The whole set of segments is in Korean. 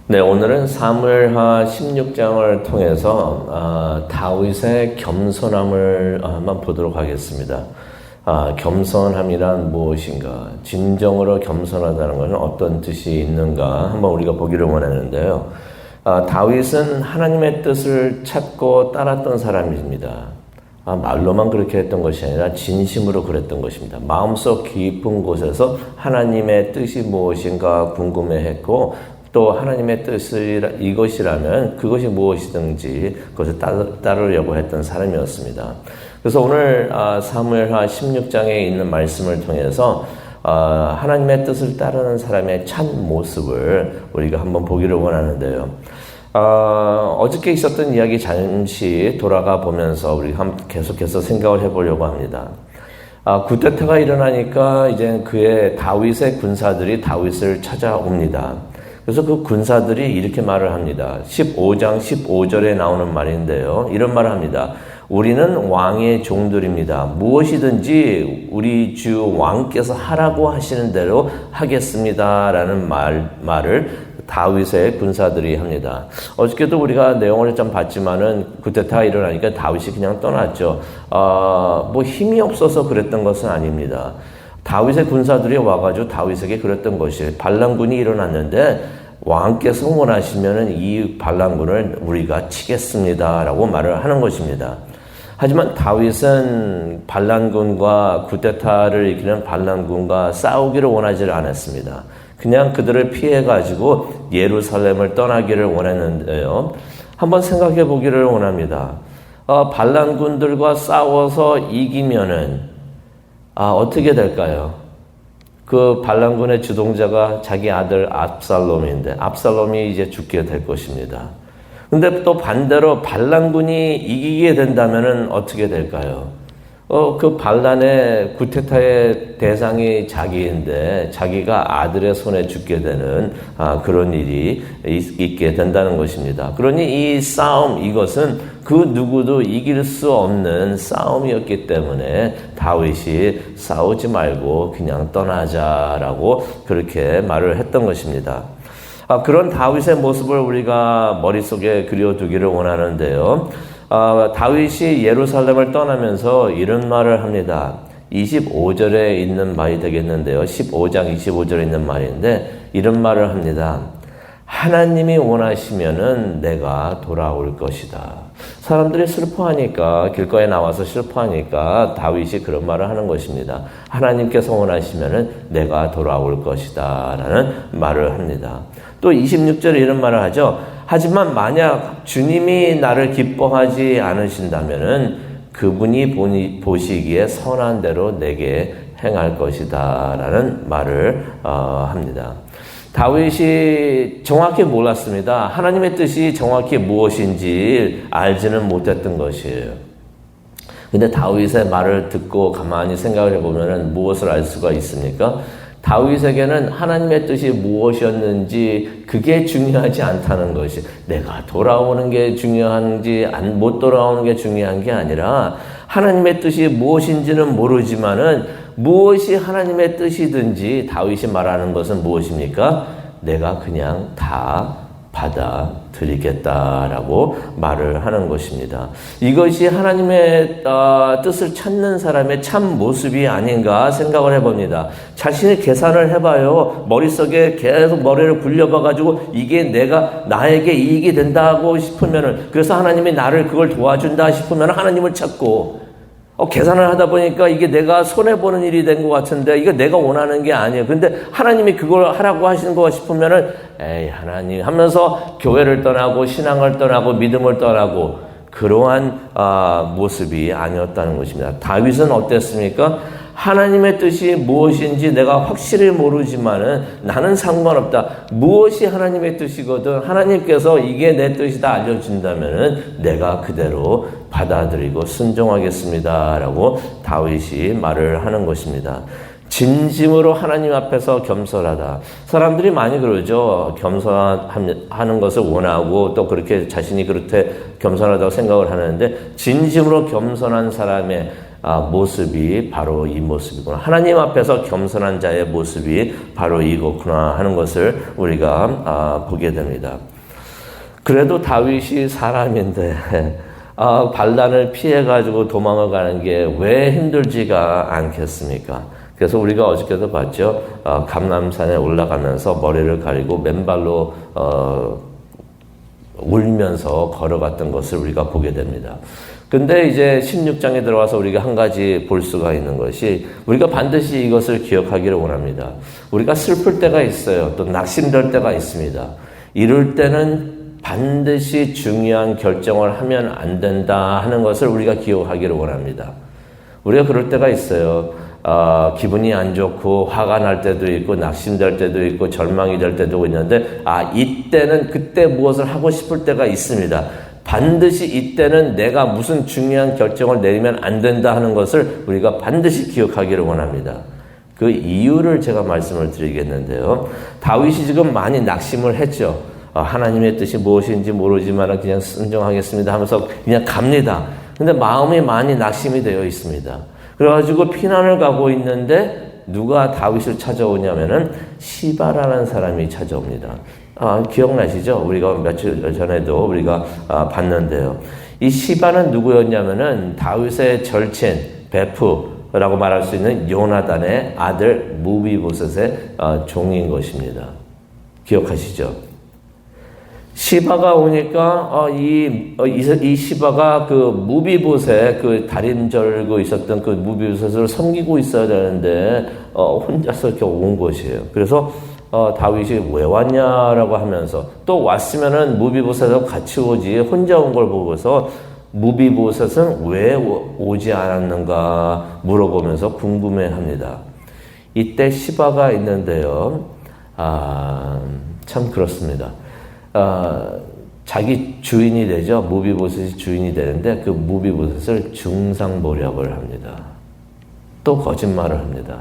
네, 오늘은 사무엘하 16장을 통해서 다윗의 겸손함을 한번 보도록 하겠습니다. 겸손함이란 무엇인가? 진정으로 겸손하다는 것은 어떤 뜻이 있는가? 한번 우리가 보기를 원하는데요. 다윗은 하나님의 뜻을 찾고 따랐던 사람입니다. 말로만 그렇게 했던 것이 아니라 진심으로 그랬던 것입니다. 마음속 깊은 곳에서 하나님의 뜻이 무엇인가 궁금해했고 또 하나님의 뜻이 이것이라면 그것이 무엇이든지 그것을 따르려고 했던 사람이었습니다. 그래서 오늘 사무엘하 16장에 있는 말씀을 통해서 하나님의 뜻을 따르는 사람의 참 모습을 우리가 한번 보기를 원하는데요. 어저께 있었던 이야기 잠시 돌아가 보면서 우리가 계속해서 생각을 해보려고 합니다. 구테타가 일어나니까 이제 다윗의 군사들이 다윗을 찾아옵니다. 그래서 그 군사들이 이렇게 말을 합니다. 15장 15절에 나오는 말인데요. 이런 말을 합니다. 우리는 왕의 종들입니다. 무엇이든지 우리 주 왕께서 하라고 하시는 대로 하겠습니다. 라는 말을 다윗의 군사들이 합니다. 어저께도 우리가 내용을 좀 봤지만은 구테타가 일어나니까 다윗이 그냥 떠났죠. 힘이 없어서 그랬던 것은 아닙니다. 다윗의 군사들이 와가지고 다윗에게 그랬던 것이 반란군이 일어났는데 왕께서 원하시면은 이 반란군을 우리가 치겠습니다라고 말을 하는 것입니다. 하지만 다윗은 반란군과 구테타를 일으키는 반란군과 싸우기를 원하지 않았습니다. 그냥 그들을 피해가지고 예루살렘을 떠나기를 원했는데요. 한번 생각해 보기를 원합니다. 반란군들과 싸워서 이기면은 어떻게 될까요? 그 반란군의 주동자가 자기 아들 압살롬인데 압살롬이 이제 죽게 될 것입니다. 근데 또 반대로 반란군이 이기게 된다면은 어떻게 될까요? 그 반란의 구테타의 대상이 자기인데 자기가 아들의 손에 죽게 되는 그런 일이 있게 된다는 것입니다. 그러니 이 싸움, 이것은 그 누구도 이길 수 없는 싸움이었기 때문에 다윗이 싸우지 말고 그냥 떠나자라고 그렇게 말을 했던 것입니다. 그런 다윗의 모습을 우리가 머릿속에 그려두기를 원하는데요. 다윗이 예루살렘을 떠나면서 이런 말을 합니다. 25절에 있는 말이 되겠는데요. 15장 25절에 있는 말인데 이런 말을 합니다. 하나님이 원하시면은 내가 돌아올 것이다. 사람들이 슬퍼하니까, 길거리에 나와서 슬퍼하니까 다윗이 그런 말을 하는 것입니다. 하나님께서 원하시면은 내가 돌아올 것이다 라는 말을 합니다. 또 26절에 이런 말을 하죠. 하지만 만약 주님이 나를 기뻐하지 않으신다면은 그분이 보시기에 선한 대로 내게 행할 것이다 라는 말을 합니다. 다윗이 정확히 몰랐습니다. 하나님의 뜻이 정확히 무엇인지 알지는 못했던 것이에요. 근데 다윗의 말을 듣고 가만히 생각을 해보면 무엇을 알 수가 있습니까? 다윗에게는 하나님의 뜻이 무엇이었는지 그게 중요하지 않다는 것이, 내가 돌아오는 게 중요한지 못 돌아오는 게 중요한 게 아니라 하나님의 뜻이 무엇인지는 모르지만은 무엇이 하나님의 뜻이든지 다윗이 말하는 것은 무엇입니까? 내가 그냥 다 받아들이겠다라고 말을 하는 것입니다. 이것이 하나님의 뜻을 찾는 사람의 참 모습이 아닌가 생각을 해봅니다. 자신이 계산을 해봐요. 머릿속에 계속 머리를 굴려봐가지고 이게 나에게 이익이 된다고 싶으면은, 그래서 하나님이 나를 그걸 도와준다 싶으면 하나님을 찾고, 계산을 하다 보니까 이게 내가 손해보는 일이 된 것 같은데 이거 내가 원하는 게 아니에요. 근데 하나님이 그걸 하라고 하시는 거 싶으면은 에이 하나님 하면서 교회를 떠나고 신앙을 떠나고 믿음을 떠나고, 그러한 모습이 아니었다는 것입니다. 다윗은 어땠습니까? 하나님의 뜻이 무엇인지 내가 확실히 모르지만은 나는 상관없다. 무엇이 하나님의 뜻이거든 하나님께서 이게 내 뜻이다 알려준다면은 내가 그대로 받아들이고 순종하겠습니다 라고 다윗이 말을 하는 것입니다. 진심으로 하나님 앞에서 겸손하다. 사람들이 많이 그러죠. 겸손하는 것을 원하고 또 그렇게 자신이 그렇게 겸손하다고 생각을 하는데, 진심으로 겸손한 사람의 모습이 바로 이 모습이구나. 하나님 앞에서 겸손한 자의 모습이 바로 이거구나 하는 것을 우리가 보게 됩니다. 그래도 다윗이 사람인데 반란을 피해가지고 도망을 가는 게 왜 힘들지가 않겠습니까? 그래서 우리가 어저께도 봤죠. 감람산에 올라가면서 머리를 가리고 맨발로 울면서 걸어갔던 것을 우리가 보게 됩니다. 근데 이제 16장에 들어와서 우리가 한 가지 볼 수가 있는 것이 우리가 반드시 이것을 기억하기를 원합니다. 우리가 슬플 때가 있어요. 또 낙심될 때가 있습니다. 이럴 때는 반드시 중요한 결정을 하면 안 된다 하는 것을 우리가 기억하기를 원합니다. 우리가 그럴 때가 있어요. 기분이 안 좋고 화가 날 때도 있고 낙심될 때도 있고 절망이 될 때도 있는데 이때는 그때 무엇을 하고 싶을 때가 있습니다. 반드시 이때는 내가 무슨 중요한 결정을 내리면 안 된다 하는 것을 우리가 반드시 기억하기를 원합니다. 그 이유를 제가 말씀을 드리겠는데요. 다윗이 지금 많이 낙심을 했죠. 하나님의 뜻이 무엇인지 모르지만 그냥 순종하겠습니다 하면서 그냥 갑니다. 근데 마음이 많이 낙심이 되어 있습니다. 그래가지고 피난을 가고 있는데 누가 다윗을 찾아오냐면은 시바라는 사람이 찾아옵니다. 기억나시죠? 우리가 며칠 전에도 우리가 봤는데요. 이 시바는 누구였냐면은 다윗의 절친, 베프라고 말할 수 있는 요나단의 아들 무비보셋의 종인 것입니다. 기억하시죠? 시바가 오니까 이 시바가 그 무비보셋 그 다림 절고 있었던 그 무비보셋을 섬기고 있어야 되는데 혼자서 이렇게 온 것이에요. 그래서 다윗이 왜 왔냐라고 하면서 또 왔으면은 무비보셋하고 같이 오지 혼자 온 걸 보고서 무비보셋은 왜 오지 않았는가 물어보면서 궁금해합니다. 이때 시바가 있는데요. 참 그렇습니다. 자기 주인이 되죠. 무비보셋이 주인이 되는데 그 무비보셋을 중상모략을 합니다. 또 거짓말을 합니다.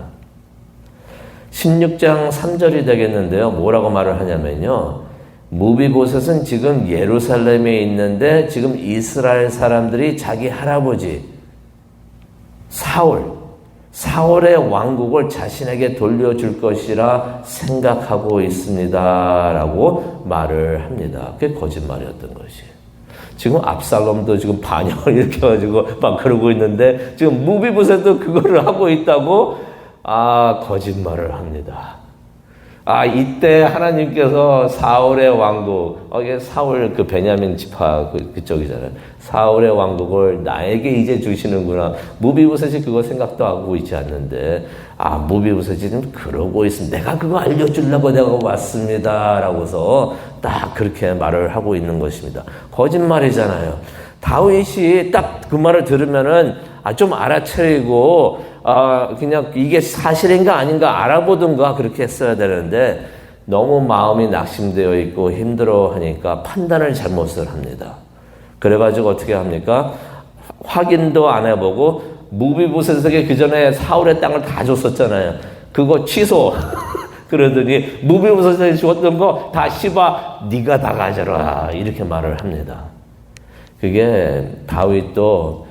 16장 3절이 되겠는데요. 뭐라고 말을 하냐면요. 무비보셋은 지금 예루살렘에 있는데 지금 이스라엘 사람들이 자기 할아버지 사울의 왕국을 자신에게 돌려줄 것이라 생각하고 있습니다. 라고 말을 합니다. 그게 거짓말이었던 것이에요. 지금 압살롬도 지금 반역을 일으켜가지고 막 그러고 있는데 지금 무비보셋도 그거를 하고 있다고 거짓말을 합니다. 이때 하나님께서 사울의 왕국, 이게 사울 그 베냐민 지파 그쪽이잖아요. 사울의 왕국을 나에게 이제 주시는구나. 무비보셋이 그거 생각도 하고 있지 않는데, 무비보셋이 지금 그러고 있습니다. 내가 그거 알려주려고 내가 왔습니다. 라고서 딱 그렇게 말을 하고 있는 것입니다. 거짓말이잖아요. 다윗이 딱 그 말을 들으면은, 좀 알아차리고, 그냥 이게 사실인가 아닌가 알아보든가 그렇게 했어야 되는데 너무 마음이 낙심되어 있고 힘들어 하니까 판단을 잘못을 합니다. 그래가지고 어떻게 합니까? 확인도 안 해보고 무비보셋에게 그 전에 사울의 땅을 다 줬었잖아요. 그거 취소. 그러더니 무비보셋에게 주었던 거 다 시바 네가 다 가져라 이렇게 말을 합니다. 그게 다윗도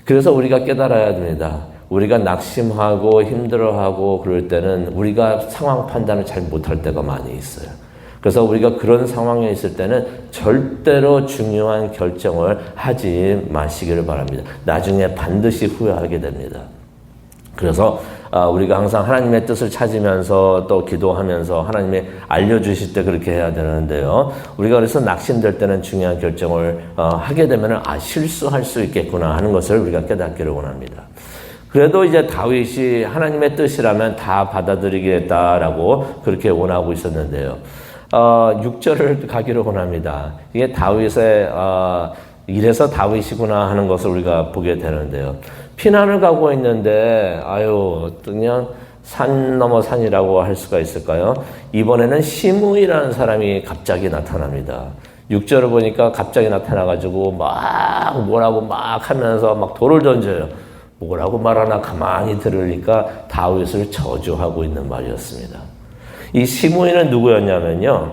그래서 우리가 깨달아야 됩니다. 우리가 낙심하고 힘들어하고 그럴 때는 우리가 상황 판단을 잘 못할 때가 많이 있어요. 그래서 우리가 그런 상황에 있을 때는 절대로 중요한 결정을 하지 마시기를 바랍니다. 나중에 반드시 후회하게 됩니다. 그래서 우리가 항상 하나님의 뜻을 찾으면서 또 기도하면서 하나님이 알려주실 때 그렇게 해야 되는데요. 우리가 그래서 낙심될 때는 중요한 결정을 하게 되면 실수할 수 있겠구나 하는 것을 우리가 깨닫기를 원합니다. 그래도 이제 다윗이 하나님의 뜻이라면 다 받아들이겠다라고 그렇게 원하고 있었는데요. 6절을 가기를 원합니다. 이게 다윗의 이래서 다윗이구나 하는 것을 우리가 보게 되는데요. 피난을 가고 있는데 그냥 산 넘어 산이라고 할 수가 있을까요? 이번에는 시므이라는 사람이 갑자기 나타납니다. 6절을 보니까 갑자기 나타나가지고 막 뭐라고 막 하면서 막 돌을 던져요. 뭐라고 말하나 가만히 들으니까 다윗을 저주하고 있는 말이었습니다. 이 시므이는 누구였냐면요.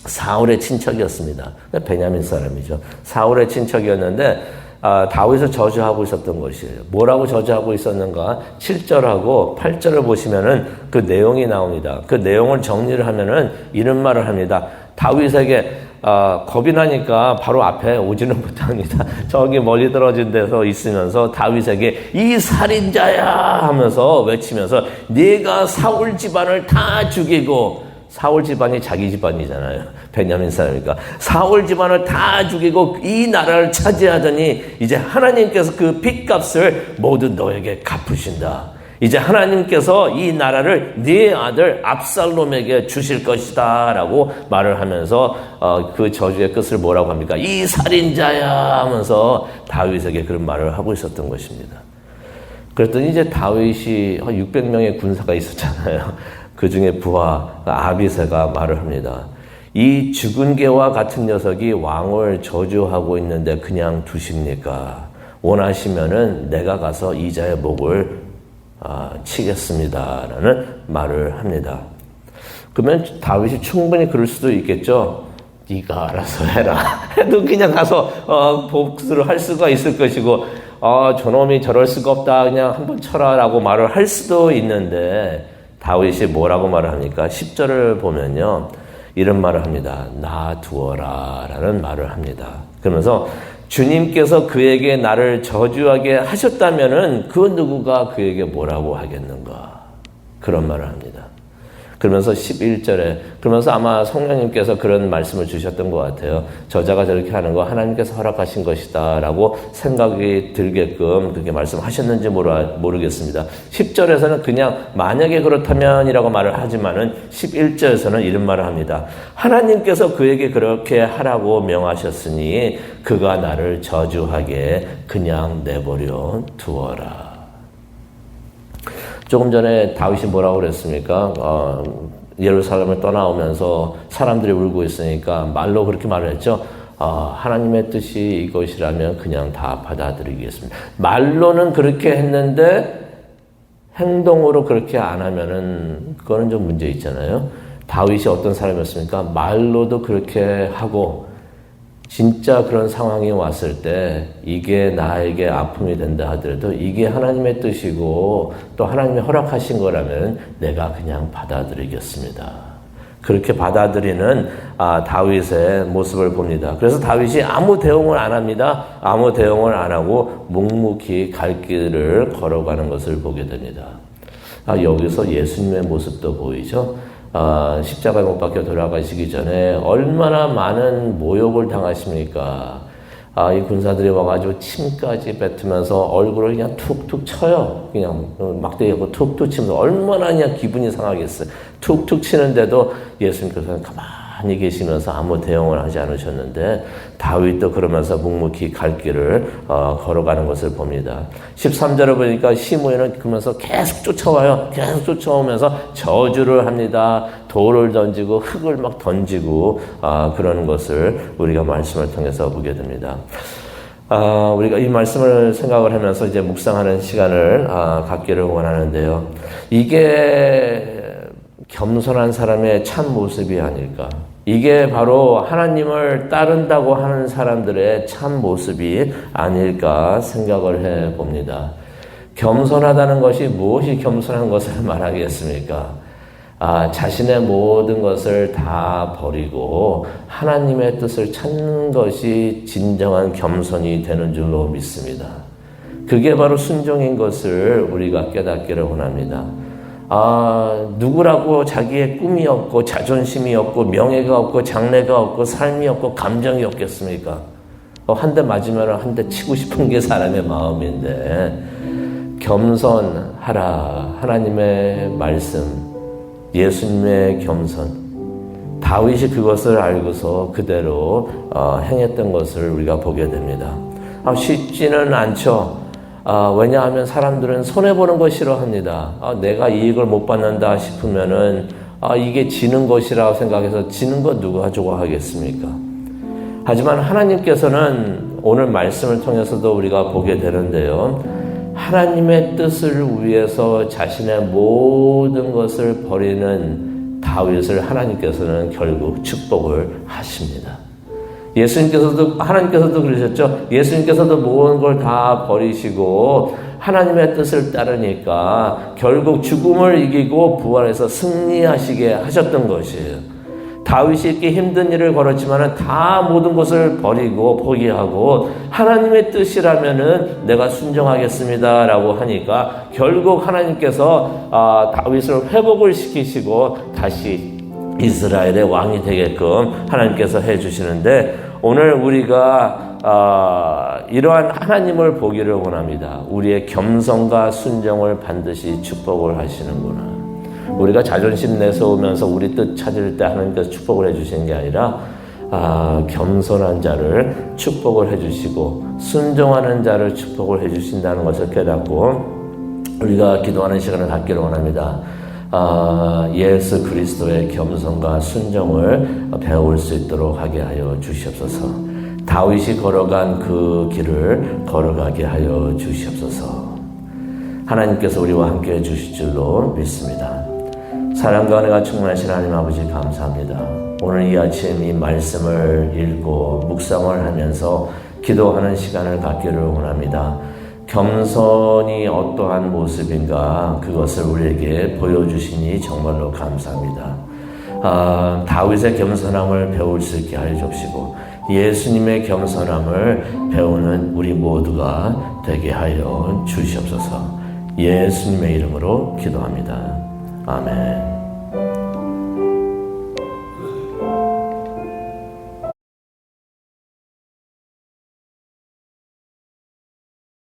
사울의 친척이었습니다. 베냐민 사람이죠. 사울의 친척이었는데 다윗을 저주하고 있었던 것이에요. 뭐라고 저주하고 있었는가? 7절하고 8절을 보시면은 그 내용이 나옵니다. 그 내용을 정리를 하면은 이런 말을 합니다. 다윗에게 겁이 나니까 바로 앞에 오지는 못합니다. 저기 멀리 떨어진 데서 있으면서 다윗에게 이 살인자야 하면서 외치면서 네가 사울 집안을 다 죽이고, 사울 집안이 자기 집안이잖아요. 베냐민 사람이니까. 사울 집안을 다 죽이고 이 나라를 차지하더니 이제 하나님께서 그 핏값을 모두 너에게 갚으신다. 이제 하나님께서 이 나라를 네 아들 압살롬에게 주실 것이다 라고 말을 하면서 그 저주의 끝을 뭐라고 합니까? 이 살인자야 하면서 다윗에게 그런 말을 하고 있었던 것입니다. 그랬더니 이제 다윗이 600명의 군사가 있었잖아요. 그 중에 부하 아비새가 말을 합니다. 이 죽은 개와 같은 녀석이 왕을 저주하고 있는데 그냥 두십니까? 원하시면은 내가 가서 이자의 목을 치겠습니다라는 말을 합니다. 그러면 다윗이 충분히 그럴 수도 있겠죠. 네가 알아서 해라 해도 그냥 가서 복수를 할 수가 있을 것이고, 저놈이 저럴 수가 없다 그냥 한번 쳐라라고 말을 할 수도 있는데, 다윗이 뭐라고 말을 합니까? 10절을 보면요, 이런 말을 합니다. 놔두어라 라는 말을 합니다. 그러면서 주님께서 그에게 나를 저주하게 하셨다면은 그 누구가 그에게 뭐라고 하겠는가? 그런 말을 합니다. 그러면서 11절에, 그러면서 아마 성령님께서 그런 말씀을 주셨던 것 같아요. 저자가 저렇게 하는 거 하나님께서 허락하신 것이다 라고 생각이 들게끔 그렇게 말씀하셨는지 모르겠습니다. 10절에서는 그냥 만약에 그렇다면 이라고 말을 하지만은 11절에서는 이런 말을 합니다. 하나님께서 그에게 그렇게 하라고 명하셨으니 그가 나를 저주하게 그냥 내버려 두어라. 조금 전에 다윗이 뭐라고 그랬습니까? 예루살렘을 떠나오면서 사람들이 울고 있으니까 말로 그렇게 말을 했죠. 하나님의 뜻이 이것이라면 그냥 다 받아들이겠습니다. 말로는 그렇게 했는데 행동으로 그렇게 안 하면은 그거는 좀 문제 있잖아요. 다윗이 어떤 사람이었습니까? 말로도 그렇게 하고 진짜 그런 상황이 왔을 때 이게 나에게 아픔이 된다 하더라도 이게 하나님의 뜻이고 또 하나님이 허락하신 거라면 내가 그냥 받아들이겠습니다. 그렇게 받아들이는 다윗의 모습을 봅니다. 그래서 다윗이 아무 대응을 안 합니다. 아무 대응을 안 하고 묵묵히 갈 길을 걸어가는 것을 보게 됩니다. 여기서 예수님의 모습도 보이죠. 십자가에 못 박혀 돌아가시기 전에 얼마나 많은 모욕을 당하십니까? 이 군사들이 와가지고 침까지 뱉으면서 얼굴을 그냥 툭툭 쳐요. 그냥 막대기하고 툭툭 치면서 얼마나 그냥 기분이 상하겠어요. 툭툭 치는데도 예수님께서는 가만히 계시면서 아무 대응을 하지 않으셨는데 다윗도 그러면서 묵묵히 갈 길을 걸어가는 것을 봅니다. 13절을 보니까 시므이는 그러면서 계속 쫓아와요. 계속 쫓아오면서 저주를 합니다. 돌을 던지고 흙을 막 던지고 그러는 것을 우리가 말씀을 통해서 보게 됩니다. 우리가 이 말씀을 생각을 하면서 이제 묵상하는 시간을 갖기를 원하는데요. 이게 겸손한 사람의 참 모습이 아닐까. 이게 바로 하나님을 따른다고 하는 사람들의 참 모습이 아닐까 생각을 해봅니다. 겸손하다는 것이 무엇이 겸손한 것을 말하겠습니까? 자신의 모든 것을 다 버리고 하나님의 뜻을 찾는 것이 진정한 겸손이 되는 줄로 믿습니다. 그게 바로 순종인 것을 우리가 깨닫기를 원합니다. 누구라고 자기의 꿈이 없고 자존심이 없고 명예가 없고 장래가 없고 삶이 없고 감정이 없겠습니까? 한 대 맞으면 한 대 치고 싶은 게 사람의 마음인데 겸손하라. 하나님의 말씀, 예수님의 겸손, 다윗이 그것을 알고서 그대로 행했던 것을 우리가 보게 됩니다. 쉽지는 않죠. 왜냐하면 사람들은 손해보는 거 싫어합니다. 내가 이익을 못 받는다 싶으면은 이게 지는 것이라고 생각해서 지는 거 누가 좋아하겠습니까? 하지만 하나님께서는 오늘 말씀을 통해서도 우리가 보게 되는데요. 하나님의 뜻을 위해서 자신의 모든 것을 버리는 다윗을 하나님께서는 결국 축복을 하십니다. 하나님께서도 그러셨죠. 예수님께서도 모든 걸 다 버리시고 하나님의 뜻을 따르니까 결국 죽음을 이기고 부활해서 승리하시게 하셨던 것이에요. 다윗이 이렇게 힘든 일을 걸었지만은 다 모든 것을 버리고 포기하고 하나님의 뜻이라면은 내가 순종하겠습니다라고 하니까 결국 하나님께서 다윗을 회복을 시키시고 다시 이스라엘의 왕이 되게끔 하나님께서 해주시는데 오늘 우리가 이러한 하나님을 보기를 원합니다. 우리의 겸손과 순종을 반드시 축복을 하시는구나. 우리가 자존심 내세우면서 우리 뜻 찾을 때 하나님께서 축복을 해주시는 게 아니라 겸손한 자를 축복을 해주시고 순종하는 자를 축복을 해주신다는 것을 깨닫고 우리가 기도하는 시간을 갖기를 원합니다. 예수 그리스도의 겸손과 순종을 배울 수 있도록 하게 하여 주시옵소서. 다윗이 걸어간 그 길을 걸어가게 하여 주시옵소서. 하나님께서 우리와 함께 해주실 줄로 믿습니다. 사랑과 은혜가 충만하신 하나님 아버지 감사합니다. 오늘 이 아침 이 말씀을 읽고 묵상을 하면서 기도하는 시간을 갖기를 원합니다. 겸손이 어떠한 모습인가 그것을 우리에게 보여주시니 정말로 감사합니다. 다윗의 겸손함을 배울 수 있게 하여 주시고 예수님의 겸손함을 배우는 우리 모두가 되게 하여 주시옵소서. 예수님의 이름으로 기도합니다. 아멘.